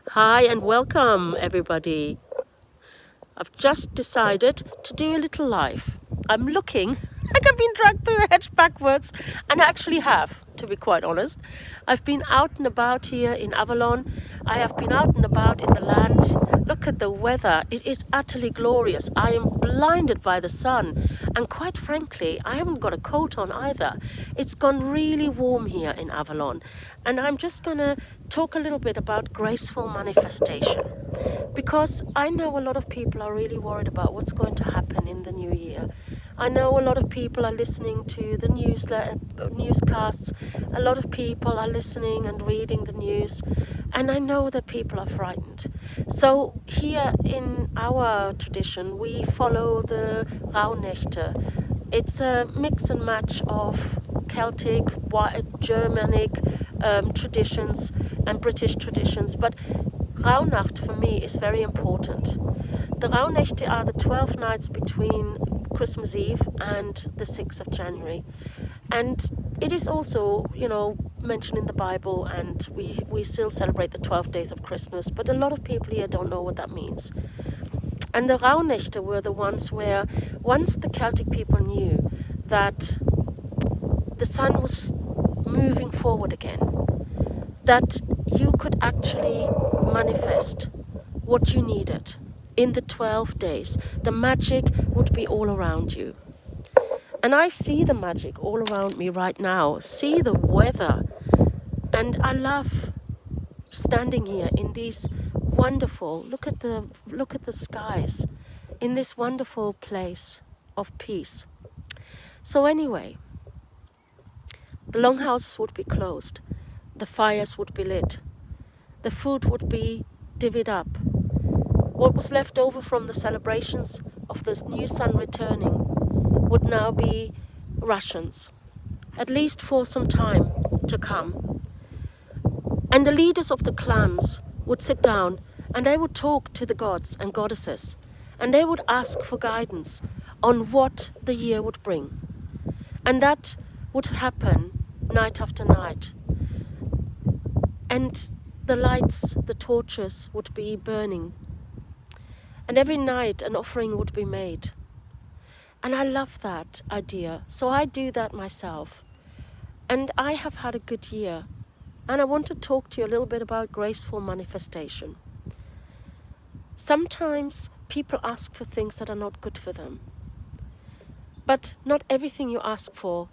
Hi and welcome everybody. I've just decided to do a little live. I'm looking like I've been dragged through the hedge backwards, and I actually have, to be quite honest. I've been out and about here in Avalon. I have been out and about in the land. Look at the weather. It is utterly glorious. I am blinded by the sun, and quite frankly, I haven't got a coat on either. It's gone really warm here in Avalon, and I'm just gonna talk a little bit about graceful manifestation, because I know a lot of people are really worried about what's going to happen in the new year. I know a lot of people are listening to the newscasts. A lot of people are listening and reading the news, and I know that people are frightened. So here in our tradition, we follow the Rauhnächte. It's a mix and match of Celtic, Germanic traditions and British traditions, but Rauhnacht for me is very important. The Rauhnächte are the 12 nights between Christmas Eve and the 6th of January. And it is also, mentioned in the Bible, and we still celebrate the 12 days of Christmas, but a lot of people here don't know what that means. And the Rauhnächte were the ones where, once the Celtic people knew that the sun was moving forward again, that you could actually manifest what you needed in the 12 days. The magic would be all around you. And I see the magic all around me right now. See the weather. And I love standing here in these wonderful, look at the skies, in this wonderful place of peace. So anyway, the longhouses would be closed. The fires would be lit. The food would be divvied up. What was left over from the celebrations of the new sun returning would now be rations, at least for some time to come. And the leaders of the clans would sit down and they would talk to the gods and goddesses, and they would ask for guidance on what the year would bring. And that would happen night after night. And the lights, the torches would be burning. And every night an offering would be made. And I love that idea. So I do that myself. And I have had a good year. And I want to talk to you a little bit about graceful manifestation. Sometimes people ask for things that are not good for them. But not everything you ask for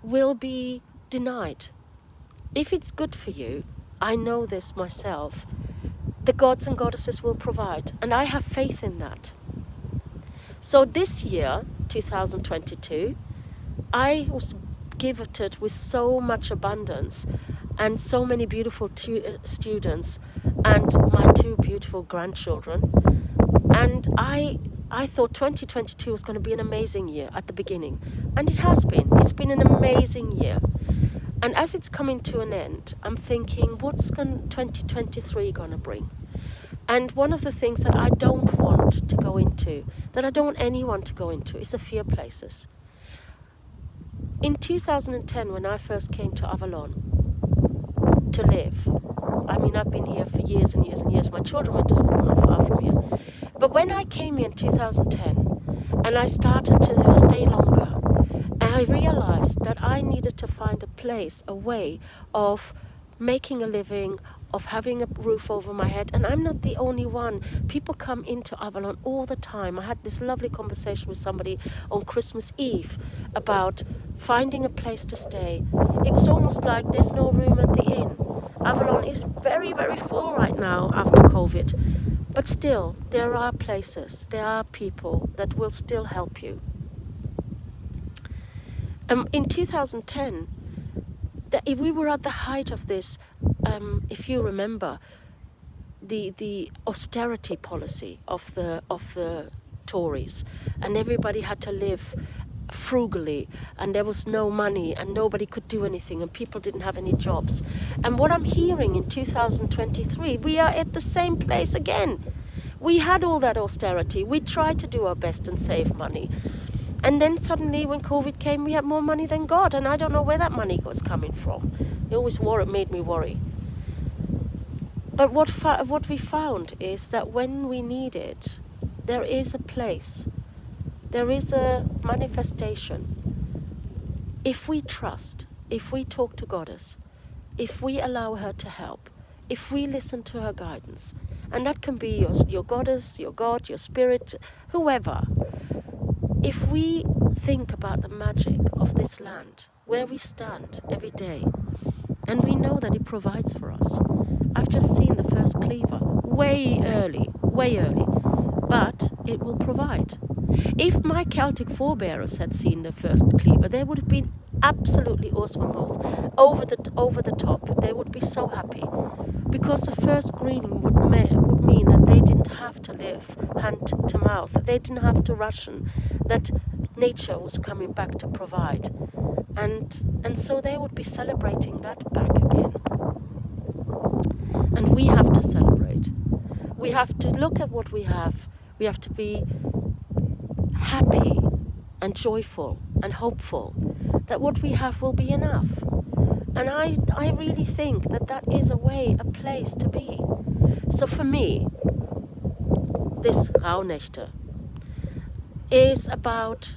will be denied. If it's good for you, I know this myself, the gods and goddesses will provide, and I have faith in that. So this year, 2022, I was gifted with so much abundance and so many beautiful students and my 2 beautiful grandchildren. And I thought 2022 was going to be an amazing year at the beginning, and it has been. It's been an amazing year. And as it's coming to an end, I'm thinking, what's 2023 going to bring? And one of the things that I don't want to go into, that I don't want anyone to go into, is the fear places. In 2010, when I first came to Avalon to live, I've been here for years and years and years. My children went to school not far from here. But when I came here in 2010, and I started to stay longer, I realized that I needed to find a place, a way of making a living, of having a roof over my head. And I'm not the only one. People come into Avalon all the time. I had this lovely conversation with somebody on Christmas Eve about finding a place to stay. It was almost like there's no room at the inn. Avalon is very, very full right now after COVID. But still, there are places, there are people that will still help you. In 2010, we were at the height of this, if you remember, the austerity policy of the Tories, and everybody had to live frugally, and there was no money, and nobody could do anything, and people didn't have any jobs. And what I'm hearing in 2023, we are at the same place again. We had all that austerity. We tried to do our best and save money. And then suddenly when COVID came, we had more money than God, and I don't know where that money was coming from. It always made me worry. But what we found is that when we need it, there is a place, there is a manifestation. If we trust, if we talk to Goddess, if we allow her to help, if we listen to her guidance, and that can be your Goddess, your God, your spirit, whoever. If we think about the magic of this land, where we stand every day, and we know that it provides for us. I've just seen the first cleaver, way early, but it will provide. If my Celtic forebears had seen the first cleaver, they would have been absolutely Åsvarmouth, over the top. They would be so happy, because the first greening would mean that they didn't have to live hand to mouth. They didn't have to ration. That nature was coming back to provide, and so they would be celebrating that back again. And we have to celebrate. We have to look at what we have. We have to be happy and joyful and hopeful that what we have will be enough. And I really think that is a place to be. So for me, this Rauhnächte is about,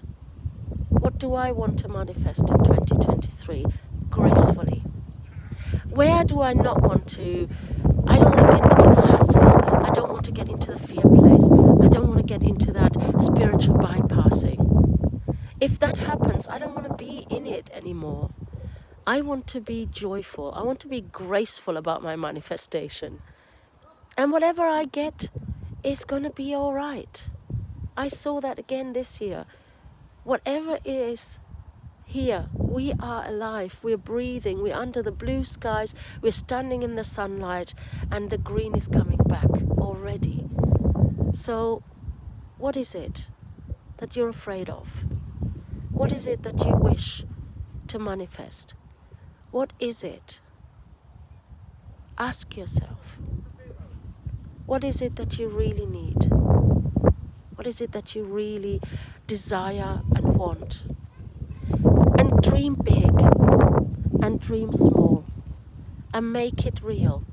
what do I want to manifest in 2023 gracefully? Where do I not want to? I don't want to get into the hassle. I don't want to get into the fear place. I don't want to get into that spiritual bypassing. If that happens, I don't want to be in it anymore. I want to be joyful. I want to be graceful about my manifestation. And whatever I get is going to be all right. I saw that again this year. Whatever is here, we are alive, we're breathing, we're under the blue skies, we're standing in the sunlight, and the green is coming back already. So, what is it that you're afraid of? What is it that you wish to manifest? What is it? Ask yourself. What is it that you really need? What is it that you really desire and want? And dream big and dream small and make it real.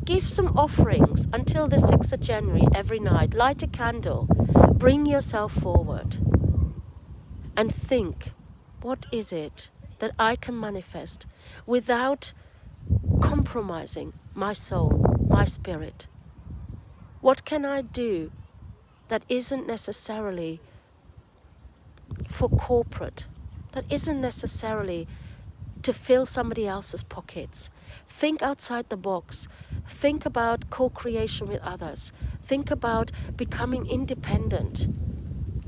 Give some offerings until the 6th of January every night. Light a candle. Bring yourself forward. And think, what is it that I can manifest without compromising my soul, my spirit? What can I do that isn't necessarily for corporate, that isn't necessarily to fill somebody else's pockets? Think outside the box. Think about co-creation with others. Think about becoming independent.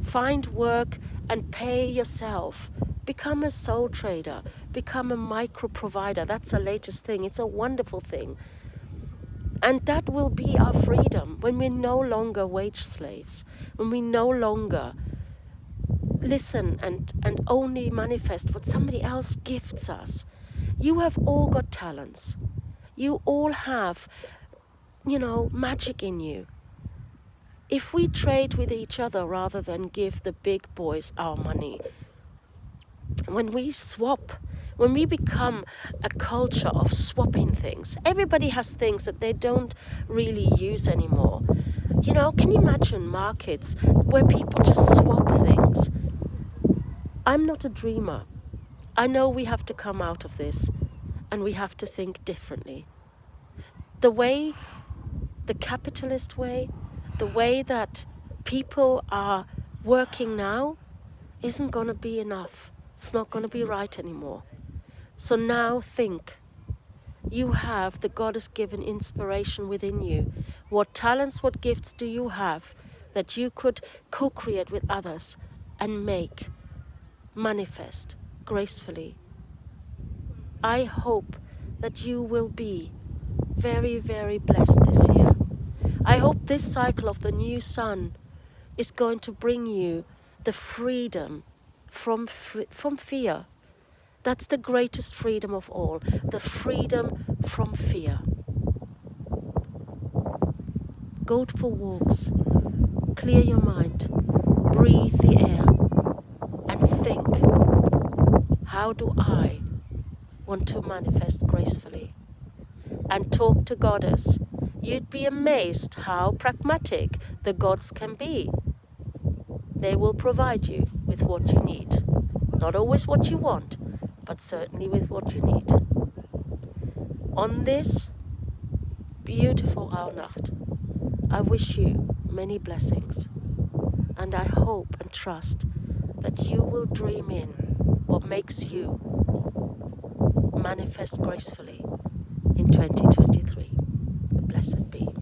Find work and pay yourself. Become a soul trader. Become a micro provider. That's the latest thing. It's a wonderful thing. And that will be our freedom when we're no longer wage slaves, when we no longer listen and only manifest what somebody else gifts us. You have all got talents. You all have, magic in you. If we trade with each other rather than give the big boys our money, when we swap, when we become a culture of swapping things, everybody has things that they don't really use anymore. Can you imagine markets where people just swap things? I'm not a dreamer. I know we have to come out of this and we have to think differently. The capitalist way, the way that people are working now isn't going to be enough. It's not going to be right anymore. So now think. You have the goddess-given inspiration within you. What talents, what gifts do you have that you could co-create with others and manifest gracefully? I hope that you will be very, very blessed this year. I hope this cycle of the new sun is going to bring you the freedom from fear. That's the greatest freedom of all, the freedom from fear. Go for walks, clear your mind, breathe the air, and think, how do I want to manifest gracefully? and talk to Goddess, you'd be amazed how pragmatic the gods can be. They will provide you with what you need. Not always what you want, but certainly with what you need. On this beautiful Rauhnacht, I wish you many blessings, and I hope and trust that you will dream in what makes you manifest gracefully in 2023. Blessed be.